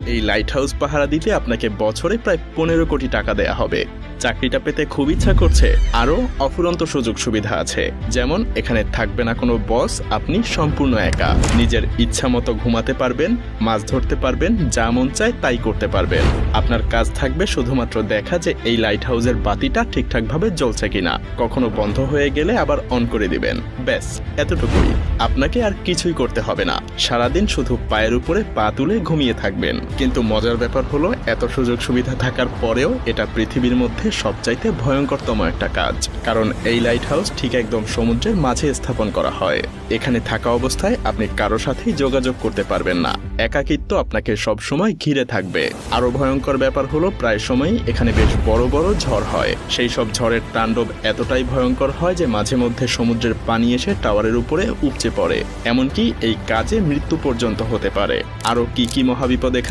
এই light house পাহারা দিতে আপনাকে বছরে প্রায় 15 কোটি টাকা দেয়া হবে। চাকরিটা পেতে খুব ইচ্ছা করছে? আরও অফুরন্ত সুযোগ সুবিধা আছে, যেমন এখানে থাকবে না কোনো বস, আপনি সম্পূর্ণ একা। নিজের ইচ্ছা মতো ঘুমাতে পারবেন, মাছ ধরতে পারবেন, যা মন চায় তাই করতে পারবেন। আপনার কাজ থাকবে শুধুমাত্র দেখা যে এই লাইট হাউসের বাতিটা ঠিকঠাকভাবে জ্বলছে কিনা, কখনো বন্ধ হয়ে গেলে আবার অন করে দিবেন। ব্যাস, এতটুকুই। আপনাকে আর কিছুই করতে হবে না। সারাদিন শুধু পায়ের উপরে পা তুলে ঘুমিয়ে থাকবেন। কিন্তু মজার ব্যাপার হলো, এত সুযোগ সুবিধা থাকার পরেও এটা পৃথিবীর মধ্যে সবচাইতে ভয়ঙ্করতম একটা কাজ। কারণ এই লাইট হাউস ঠিক একদম সমুদ্রের মাঝে স্থাপন করা হয়। এখানে থাকা অবস্থায় আপনি কারো সাথেই যোগাযোগ করতে পারবেন না। একাকিত্ব আপনাকে সবসময় ঘিরে থাকবে। আরো ভয়ঙ্কর ব্যাপার হলো, প্রায় সময়ই এখানে বেশ বড় বড় ঝড় হয়। সেই সব ঝড়ের তাণ্ডব এতটাই ভয়ঙ্কর হয় যে মাঝে মধ্যে সমুদ্রের পানি এসে টাওয়ারের উপরে উপচে পড়ে। এমনকি এই কাজে মৃত্যু পর্যন্ত হতে পারে। আরো কি কি মহাবিপদ এখানে